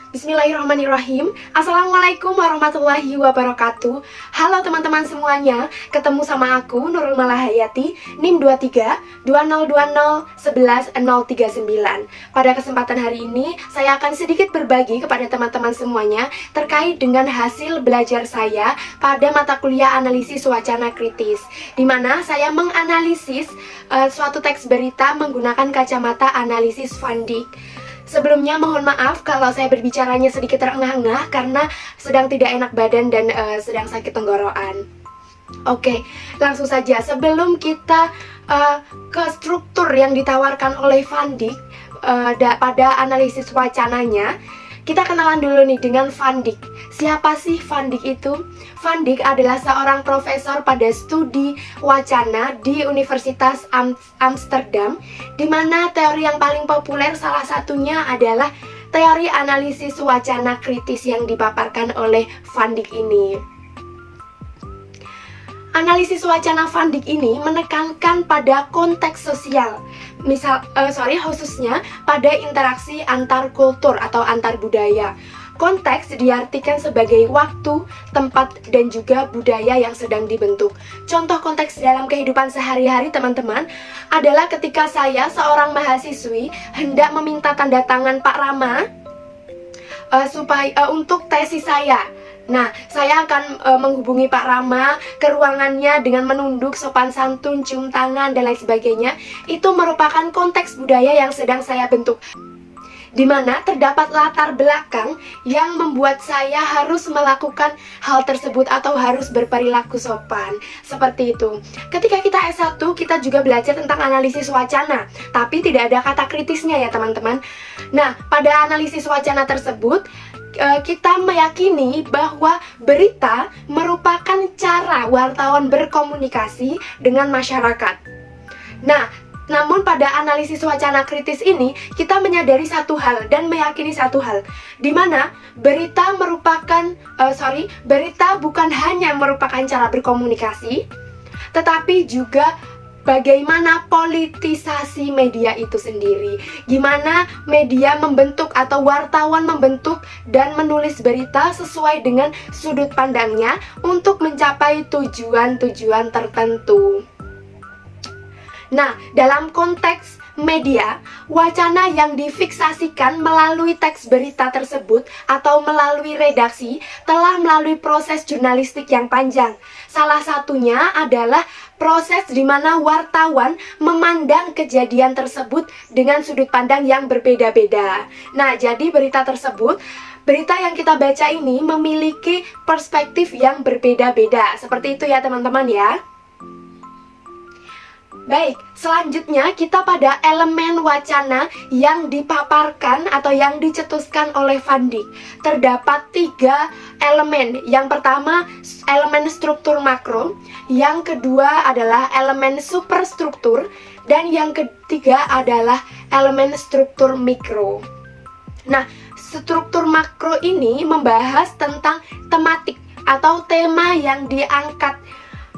Bismillahirrahmanirrahim. Assalamualaikum warahmatullahi wabarakatuh. Halo teman-teman semuanya, ketemu sama aku Nurul Malahayati, NIM 23 2020 11 039. Pada kesempatan hari ini saya akan sedikit berbagi kepada teman-teman semuanya terkait dengan hasil belajar saya pada mata kuliah analisis wacana kritis, di mana saya menganalisis suatu teks berita menggunakan kacamata analisis Van Dijk. Sebelumnya mohon maaf kalau saya berbicaranya sedikit terengah-engah karena sedang tidak enak badan dan sedang sakit tenggorokan. Oke, langsung saja. Sebelum kita ke struktur yang ditawarkan oleh Van Dijk pada analisis wacananya, kita kenalan dulu nih dengan Van Dijk. Siapa sih Van Dijk itu? Van Dijk adalah seorang profesor pada studi wacana di Universitas Amsterdam, di mana teori yang paling populer salah satunya adalah teori analisis wacana kritis yang dipaparkan oleh Van Dijk ini. Analisis wacana Van Dijk ini menekankan pada konteks sosial, khususnya pada interaksi antar kultur atau antar budaya. Konteks diartikan sebagai waktu, tempat, dan juga budaya yang sedang dibentuk. Contoh konteks dalam kehidupan sehari-hari teman-teman adalah ketika saya, seorang mahasiswi, hendak meminta tanda tangan Pak Rama untuk tesis saya. Nah, saya akan menghubungi Pak Rama ke ruangannya dengan menunduk, sopan santun, cium tangan, dan lain sebagainya. Itu merupakan konteks budaya yang sedang saya bentuk, di mana terdapat latar belakang yang membuat saya harus melakukan hal tersebut atau harus berperilaku sopan. Seperti itu. Ketika kita S1, kita juga belajar tentang analisis wacana, tapi tidak ada kata kritisnya ya teman-teman. Nah, pada analisis wacana tersebut, kita meyakini bahwa berita merupakan cara wartawan berkomunikasi dengan masyarakat. Nah, namun pada analisis wacana kritis ini, kita menyadari satu hal dan meyakini satu hal, di mana berita bukan hanya merupakan cara berkomunikasi, tetapi juga bagaimana politisasi media itu sendiri. Gimana media membentuk atau wartawan membentuk dan menulis berita sesuai dengan sudut pandangnya untuk mencapai tujuan-tujuan tertentu. Nah, dalam konteks media, wacana yang difiksasikan melalui teks berita tersebut atau melalui redaksi telah melalui proses jurnalistik yang panjang. Salah satunya adalah proses di mana wartawan memandang kejadian tersebut dengan sudut pandang yang berbeda-beda. Nah, jadi berita yang kita baca ini memiliki perspektif yang berbeda-beda. Seperti itu ya teman-teman ya. Baik, selanjutnya kita pada elemen wacana yang dipaparkan atau yang dicetuskan oleh Van Dijk. Terdapat 3 elemen. Yang pertama, elemen struktur makro. Yang kedua adalah elemen superstruktur. Dan yang ketiga adalah elemen struktur mikro. Nah, struktur makro ini membahas tentang tematik atau tema yang diangkat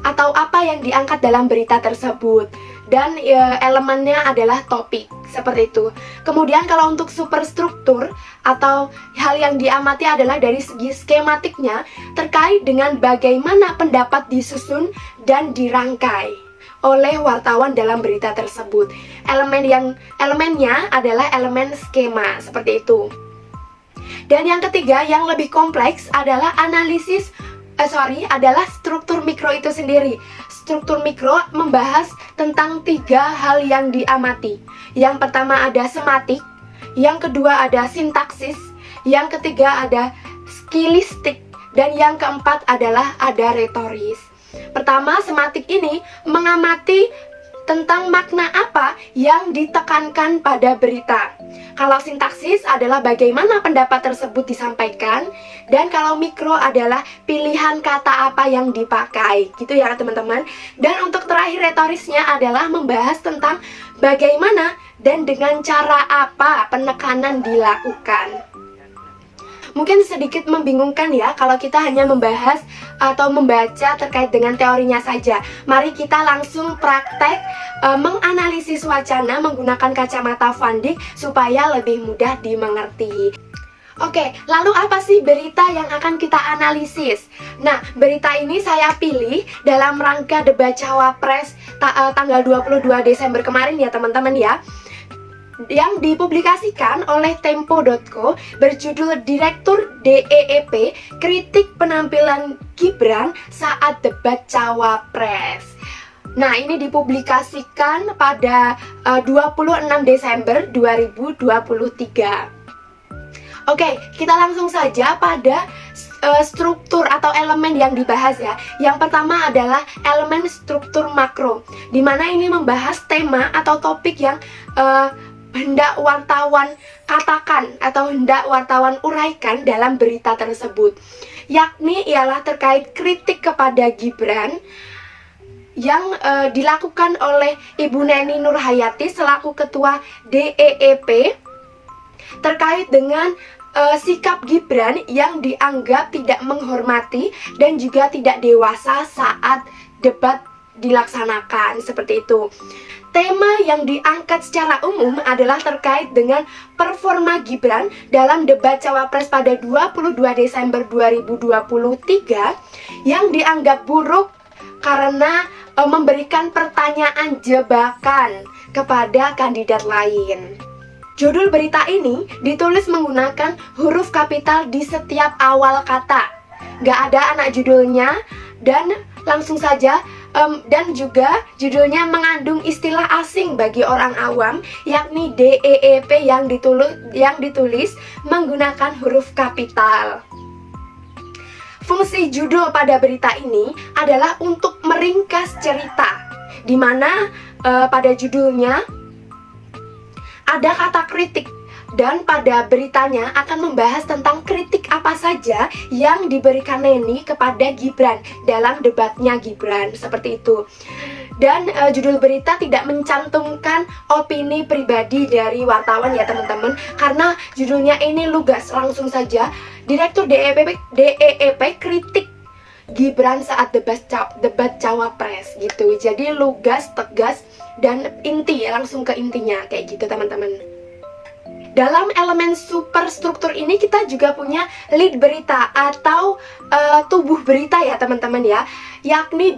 atau apa yang diangkat dalam berita tersebut, dan elemennya adalah topik, seperti itu. Kemudian kalau untuk superstruktur atau hal yang diamati adalah dari segi skematiknya terkait dengan bagaimana pendapat disusun dan dirangkai oleh wartawan dalam berita tersebut. Elemennya adalah elemen skema, seperti itu. Dan yang ketiga yang lebih kompleks adalah adalah struktur mikro itu sendiri. Struktur mikro membahas tentang 3 hal yang diamati. Yang pertama ada sematik, yang kedua ada sintaksis, yang ketiga ada stilistik, dan yang keempat adalah ada retoris. Pertama, sematik ini mengamati tentang makna apa yang ditekankan pada berita. Kalau sintaksis adalah bagaimana pendapat tersebut disampaikan, dan kalau mikro adalah pilihan kata apa yang dipakai, gitu ya teman-teman. Dan untuk terakhir retorisnya adalah membahas tentang bagaimana dan dengan cara apa penekanan dilakukan. Mungkin sedikit membingungkan ya kalau kita hanya membahas atau membaca terkait dengan teorinya saja. Mari kita langsung praktek menganalisis wacana menggunakan kacamata Van Dijk supaya lebih mudah dimengerti. Oke, lalu apa sih berita yang akan kita analisis? Nah, berita ini saya pilih dalam rangka debat Cawapres tanggal 22 Desember kemarin ya teman-teman ya, yang dipublikasikan oleh Tempo.co berjudul Direktur DEEP Kritik Penampilan Gibran Saat Debat Cawapres. Nah, ini dipublikasikan pada 26 Desember 2023. Oke, kita langsung saja pada struktur atau elemen yang dibahas ya. Yang pertama adalah elemen struktur makro, di mana ini membahas tema atau topik yang hendak wartawan katakan atau hendak wartawan uraikan dalam berita tersebut, yakni ialah terkait kritik kepada Gibran yang dilakukan oleh Ibu Neni Nurhayati selaku Ketua DEEP terkait dengan sikap Gibran yang dianggap tidak menghormati dan juga tidak dewasa saat debat dilaksanakan, seperti itu. Tema yang diangkat secara umum adalah terkait dengan performa Gibran dalam debat Cawapres pada 22 Desember 2023 yang dianggap buruk karena memberikan pertanyaan jebakan kepada kandidat lain. Judul berita ini ditulis menggunakan huruf kapital di setiap awal kata. Gak ada anak judulnya dan langsung saja dan juga judulnya mengandung istilah asing bagi orang awam, yakni DEEP yang ditulis menggunakan huruf kapital. Fungsi judul pada berita ini adalah untuk meringkas cerita, di mana pada judulnya ada kata kritik, dan pada beritanya akan membahas tentang kritik apa saja yang diberikan Neni kepada Gibran dalam debatnya Gibran, seperti itu. Dan judul berita tidak mencantumkan opini pribadi dari wartawan ya teman-teman, karena judulnya ini lugas, langsung saja Direktur DEEP kritik Gibran saat debat Cawapres gitu. Jadi lugas, tegas, dan inti, langsung ke intinya kayak gitu teman-teman. Dalam elemen superstruktur ini kita juga punya lead berita atau tubuh berita ya teman-teman ya, yakni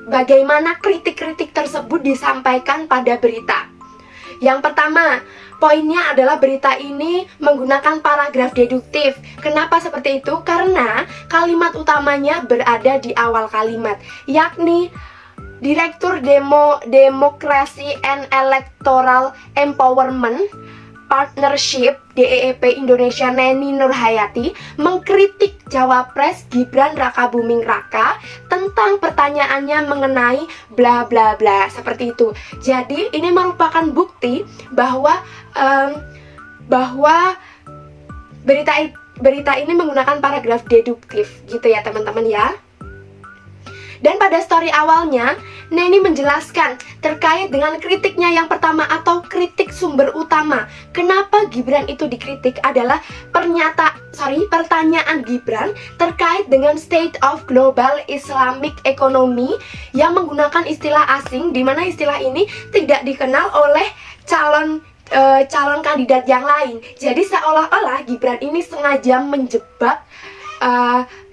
bagaimana kritik-kritik tersebut disampaikan pada berita. Yang pertama, poinnya adalah berita ini menggunakan paragraf deduktif. Kenapa seperti itu? Karena kalimat utamanya berada di awal kalimat, yakni Direktur Demokrasi and Electoral Empowerment Partnership DEEP Indonesia Neni Nurhayati mengkritik Cawapres Gibran Rakabuming Raka tentang pertanyaannya mengenai bla bla bla, seperti itu. Jadi ini merupakan bukti bahwa berita ini menggunakan paragraf deduktif gitu ya teman-teman ya. Dan pada story awalnya, Neni menjelaskan terkait dengan kritiknya yang pertama atau kritik sumber utama. Kenapa Gibran itu dikritik adalah pertanyaan Gibran terkait dengan state of global Islamic economy yang menggunakan istilah asing, di mana istilah ini tidak dikenal oleh calon kandidat yang lain. Jadi seolah-olah Gibran ini sengaja menjebak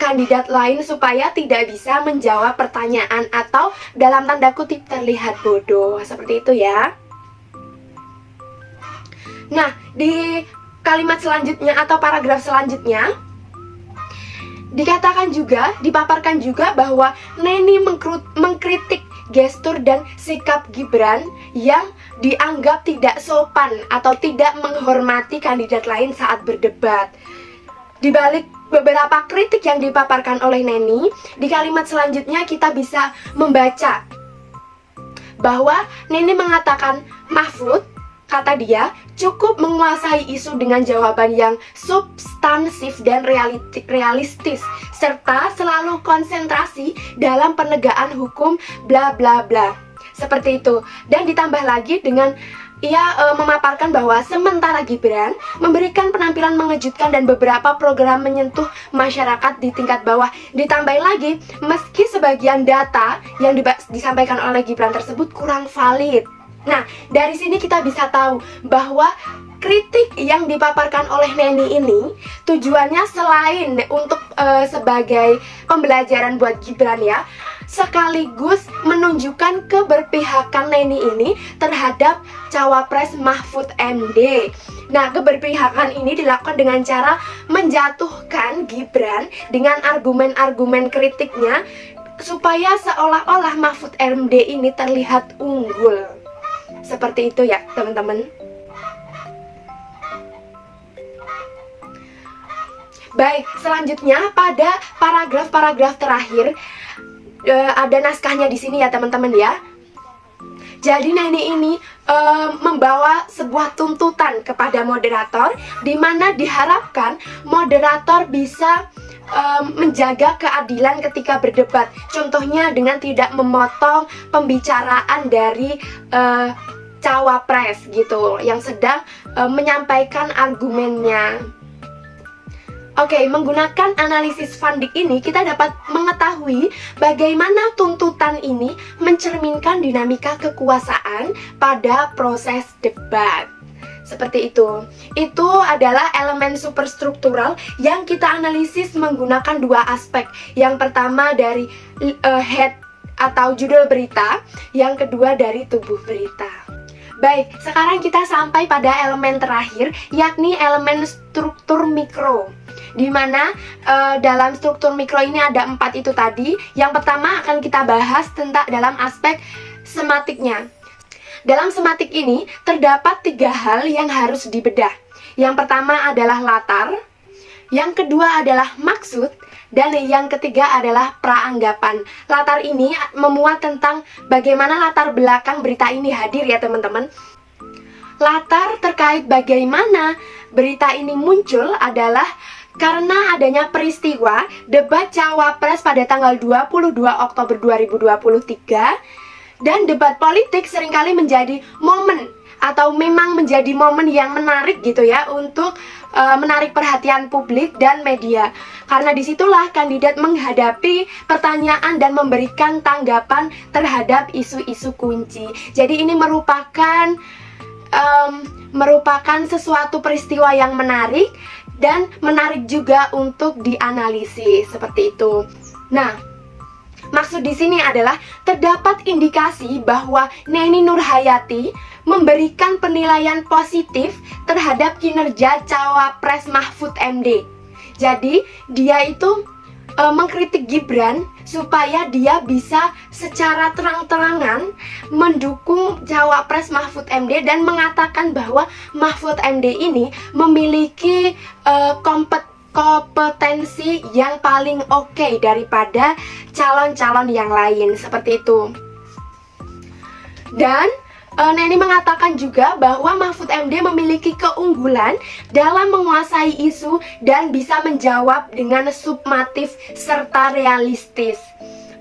kandidat lain supaya tidak bisa menjawab pertanyaan atau dalam tanda kutip terlihat bodoh, seperti itu ya. Nah, di kalimat selanjutnya atau paragraf selanjutnya dipaparkan juga bahwa Neni mengkritik gestur dan sikap Gibran yang dianggap tidak sopan atau tidak menghormati kandidat lain saat berdebat. Di balik beberapa kritik yang dipaparkan oleh Neni, di kalimat selanjutnya kita bisa membaca bahwa Neni mengatakan Mahfud, kata dia, cukup menguasai isu dengan jawaban yang substansif dan realistis, serta selalu konsentrasi dalam penegakan hukum bla bla bla. Seperti itu. Dan ditambah lagi dengan ia memaparkan bahwa sementara Gibran memberikan penampilan mengejutkan dan beberapa program menyentuh masyarakat di tingkat bawah. Ditambah lagi, meski sebagian data yang disampaikan oleh Gibran tersebut kurang valid. Nah, dari sini kita bisa tahu bahwa kritik yang dipaparkan oleh Neni ini tujuannya selain untuk sebagai pembelajaran buat Gibran ya, sekaligus menunjukkan keberpihakan Neni ini terhadap Cawapres Mahfud MD. Nah, keberpihakan ini dilakukan dengan cara menjatuhkan Gibran dengan argumen-argumen kritiknya supaya seolah-olah Mahfud MD ini terlihat unggul. Seperti itu ya, teman-teman. Baik, selanjutnya pada paragraf-paragraf terakhir ada naskahnya di sini ya teman-teman ya. Jadi Neni ini membawa sebuah tuntutan kepada moderator, di mana diharapkan moderator bisa menjaga keadilan ketika berdebat. Contohnya dengan tidak memotong pembicaraan dari cawapres gitu yang sedang menyampaikan argumennya. Oke, menggunakan analisis Van Dijk ini kita dapat mengetahui bagaimana tuntutan ini mencerminkan dinamika kekuasaan pada proses debat. Seperti itu. Itu adalah elemen superstruktural yang kita analisis menggunakan dua aspek. Yang pertama dari head atau judul berita, yang kedua dari tubuh berita. Baik, sekarang kita sampai pada elemen terakhir, yakni elemen struktur mikro. Di mana dalam struktur mikro ini ada 4 itu tadi. Yang pertama akan kita bahas tentang dalam aspek sematiknya. Dalam sematik ini terdapat 3 hal yang harus dibedah. Yang pertama adalah latar, yang kedua adalah maksud, dan yang ketiga adalah praanggapan. Latar ini memuat tentang bagaimana latar belakang berita ini hadir ya teman-teman. Latar terkait bagaimana berita ini muncul adalah karena adanya peristiwa debat Cawapres pada tanggal 22 Oktober 2023, dan debat politik seringkali menjadi momen atau memang menjadi momen yang menarik gitu ya untuk menarik perhatian publik dan media. Karena disitulah kandidat menghadapi pertanyaan dan memberikan tanggapan terhadap isu-isu kunci. Jadi ini merupakan sesuatu peristiwa yang menarik dan menarik juga untuk dianalisis seperti itu. Nah, maksud di sini adalah terdapat indikasi bahwa Neni Nurhayati memberikan penilaian positif terhadap kinerja Cawapres Mahfud MD. Jadi, dia itu mengkritik Gibran supaya dia bisa secara terang-terangan mendukung Cawapres Mahfud MD dan mengatakan bahwa Mahfud MD ini memiliki kompetensi yang paling oke daripada calon-calon yang lain, seperti itu. Dan Neni mengatakan juga bahwa Mahfud MD memiliki keunggulan dalam menguasai isu dan bisa menjawab dengan submatif serta realistis.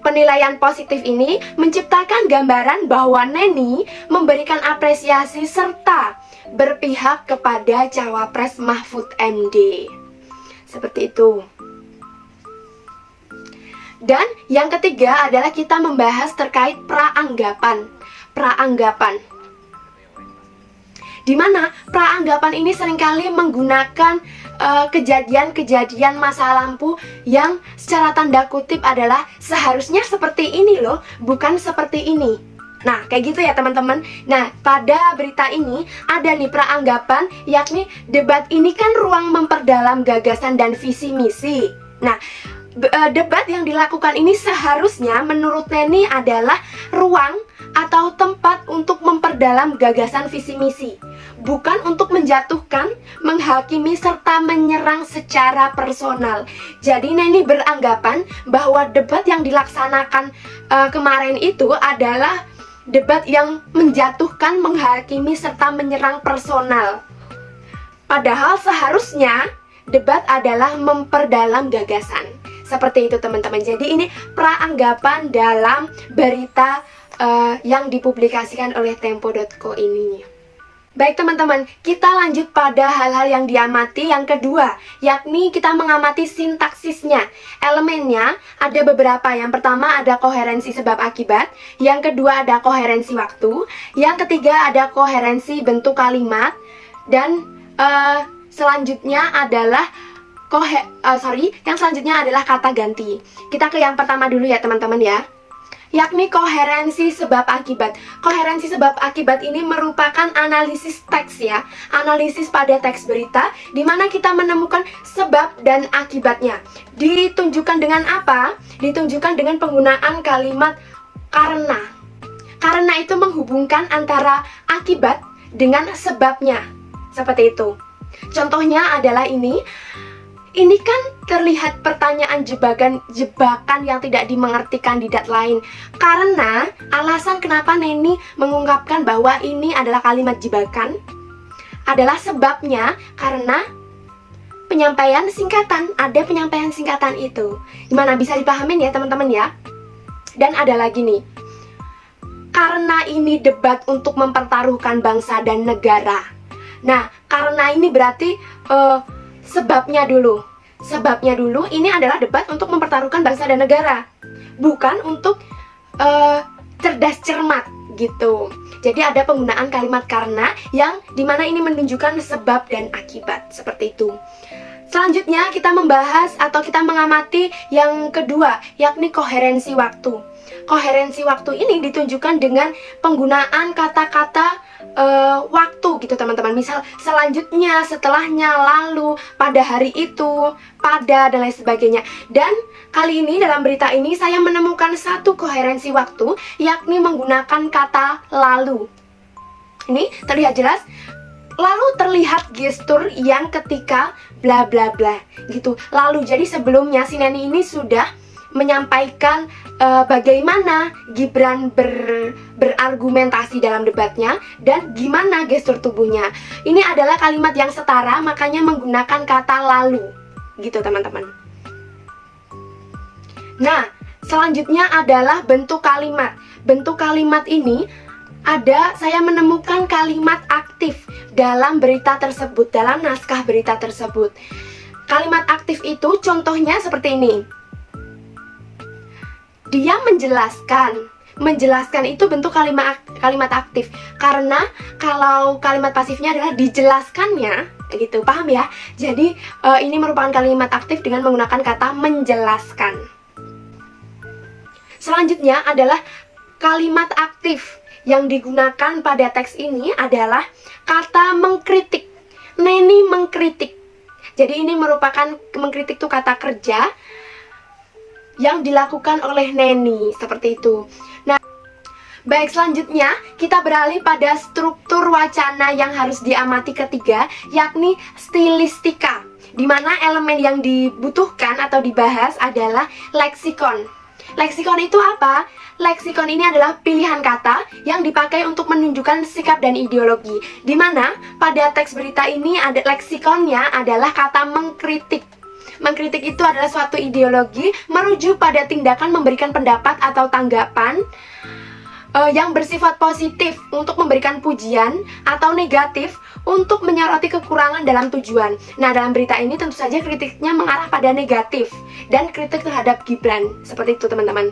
Penilaian positif ini menciptakan gambaran bahwa Neni memberikan apresiasi serta berpihak kepada Cawapres Mahfud MD. Seperti itu. Dan yang ketiga adalah kita membahas terkait praanggapan. Di mana praanggapan ini seringkali menggunakan kejadian-kejadian masa lampau yang secara tanda kutip adalah seharusnya seperti ini loh, bukan seperti ini. Nah, kayak gitu ya teman-teman. Nah, pada berita ini ada nih praanggapan, yakni debat ini kan ruang memperdalam gagasan dan visi misi. Nah, debat yang dilakukan ini seharusnya menurut Neni adalah ruang atau tempat untuk memperdalam gagasan visi misi, bukan untuk menjatuhkan, menghakimi, serta menyerang secara personal. Jadi Neni beranggapan bahwa debat yang dilaksanakan kemarin itu adalah debat yang menjatuhkan, menghakimi, serta menyerang personal. Padahal seharusnya debat adalah memperdalam gagasan. Seperti itu teman-teman. Jadi ini praanggapan dalam berita yang dipublikasikan oleh Tempo.co ini. Baik teman-teman, kita lanjut pada hal-hal yang diamati yang kedua, yakni kita mengamati sintaksisnya. Elemennya ada beberapa. Yang pertama ada koherensi sebab akibat, yang kedua ada koherensi waktu, yang ketiga ada koherensi bentuk kalimat, Dan selanjutnya adalah yang selanjutnya adalah kata ganti. Kita ke yang pertama dulu ya teman-teman ya, yakni koherensi sebab akibat. Koherensi sebab akibat ini merupakan analisis teks ya, analisis pada teks berita, di mana kita menemukan sebab dan akibatnya. Ditunjukkan dengan apa? Ditunjukkan dengan penggunaan kalimat karena. Karena itu menghubungkan antara akibat dengan sebabnya, seperti itu. Contohnya adalah ini kan terlihat pertanyaan jebakan yang tidak dimengerti kandidat lain. Karena alasan kenapa Neni mengungkapkan bahwa ini adalah kalimat jebakan adalah sebabnya karena penyampaian singkatan, ada penyampaian singkatan itu. Gimana, bisa dipahamin ya teman-teman ya? Dan ada lagi nih, karena ini debat untuk mempertaruhkan bangsa dan negara. Nah, karena ini berarti sebabnya dulu. Sebabnya dulu ini adalah debat untuk mempertaruhkan bangsa dan negara, bukan untuk cerdas cermat gitu. Jadi ada penggunaan kalimat karena yang dimana ini menunjukkan sebab dan akibat, seperti itu. Selanjutnya kita membahas atau kita mengamati yang kedua, yakni koherensi waktu. Koherensi waktu ini ditunjukkan dengan penggunaan kata-kata waktu gitu teman-teman. Misal selanjutnya, setelahnya, lalu, pada hari itu, pada, dan lain sebagainya. Dan kali ini dalam berita ini saya menemukan satu koherensi waktu, yakni menggunakan kata lalu. Ini terlihat jelas. Lalu terlihat gestur yang ketika bla bla bla gitu. Lalu jadi sebelumnya si Neni ini sudah menyampaikan bagaimana Gibran berargumentasi dalam debatnya dan gimana gestur tubuhnya. Ini adalah kalimat yang setara, makanya menggunakan kata lalu gitu teman-teman. Nah, selanjutnya adalah bentuk kalimat. Bentuk kalimat ini saya menemukan kalimat aktif dalam berita tersebut, dalam naskah berita tersebut. Kalimat aktif itu contohnya seperti ini. Dia menjelaskan itu bentuk kalimat aktif. Karena kalau kalimat pasifnya adalah dijelaskannya, gitu, paham ya? Jadi ini merupakan kalimat aktif dengan menggunakan kata menjelaskan. Selanjutnya adalah kalimat aktif yang digunakan pada teks ini adalah kata mengkritik. Neni mengkritik. Jadi ini merupakan mengkritik itu kata kerja yang dilakukan oleh Neni, seperti itu. Nah, baik, selanjutnya kita beralih pada struktur wacana yang harus diamati ketiga, yakni stilistika, di mana elemen yang dibutuhkan atau dibahas adalah leksikon. Leksikon itu apa? Leksikon ini adalah pilihan kata yang dipakai untuk menunjukkan sikap dan ideologi. Di mana pada teks berita ini ada leksikonnya adalah kata mengkritik. Mengkritik itu adalah suatu ideologi merujuk pada tindakan memberikan pendapat atau tanggapan yang bersifat positif untuk memberikan pujian atau negatif untuk menyoroti kekurangan dalam tujuan. Nah, dalam berita ini tentu saja kritiknya mengarah pada negatif dan kritik terhadap Gibran. Seperti itu teman-teman.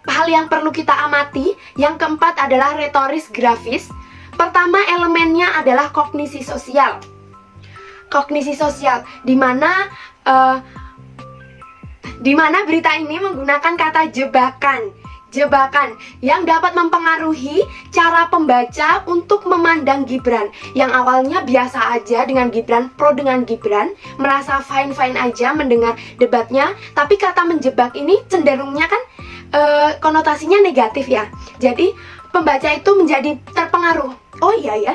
Hal yang perlu kita amati, yang keempat adalah retoris grafis. Pertama elemennya adalah kognisi sosial. Kognisi sosial, di mana berita ini menggunakan kata jebakan yang dapat mempengaruhi cara pembaca untuk memandang Gibran. Yang awalnya biasa aja dengan Gibran, pro dengan Gibran, merasa fine-fine aja mendengar debatnya, tapi kata menjebak ini cenderungnya kan konotasinya negatif ya. Jadi pembaca itu menjadi terpengaruh. Oh iya ya,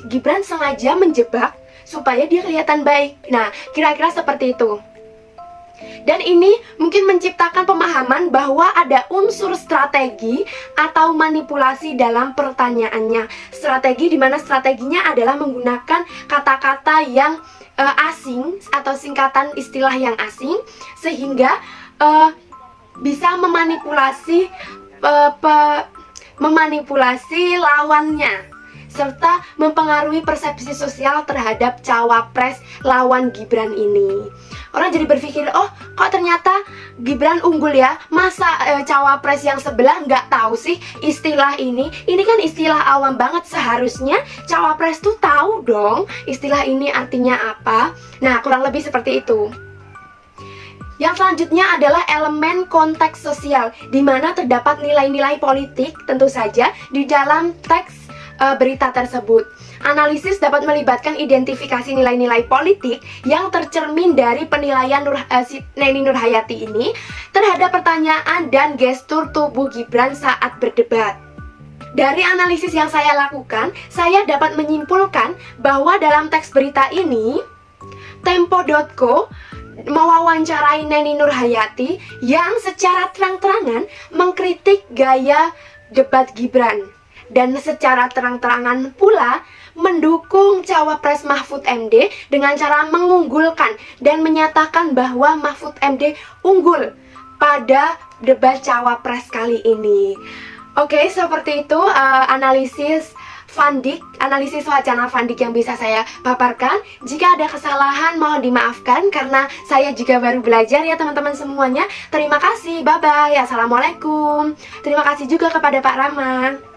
Gibran sengaja menjebak supaya dia kelihatan baik. Nah, kira-kira seperti itu. Dan ini mungkin menciptakan pemahaman bahwa ada unsur strategi atau manipulasi dalam pertanyaannya. Strategi di mana strateginya adalah menggunakan kata-kata yang asing atau singkatan istilah yang asing, sehingga bisa memanipulasi lawannya. serta mempengaruhi persepsi sosial terhadap cawapres lawan Gibran ini. Orang jadi berpikir, oh kok ternyata Gibran unggul ya, masa cawapres yang sebelah nggak tahu sih istilah ini? Ini kan istilah awam banget, seharusnya cawapres tuh tahu dong istilah ini artinya apa. Nah, kurang lebih seperti itu. Yang selanjutnya adalah elemen konteks sosial, di mana terdapat nilai-nilai politik tentu saja di dalam teks berita tersebut. Analisis dapat melibatkan identifikasi nilai-nilai politik yang tercermin dari penilaian Neni Nurhayati ini terhadap pertanyaan dan gestur tubuh Gibran saat berdebat. Dari analisis yang saya lakukan, saya dapat menyimpulkan bahwa dalam teks berita ini, Tempo.co mewawancarai Neni Nurhayati yang secara terang-terangan mengkritik gaya debat Gibran, dan secara terang-terangan pula mendukung cawapres Mahfud MD dengan cara mengunggulkan dan menyatakan bahwa Mahfud MD unggul pada debat cawapres kali ini. Oke, seperti itu analisis Fandik, analisis wacana Fandik yang bisa saya paparkan. Jika ada kesalahan mohon dimaafkan karena saya juga baru belajar ya teman-teman semuanya. Terima kasih, bye-bye, assalamualaikum. Terima kasih juga kepada Pak Rama.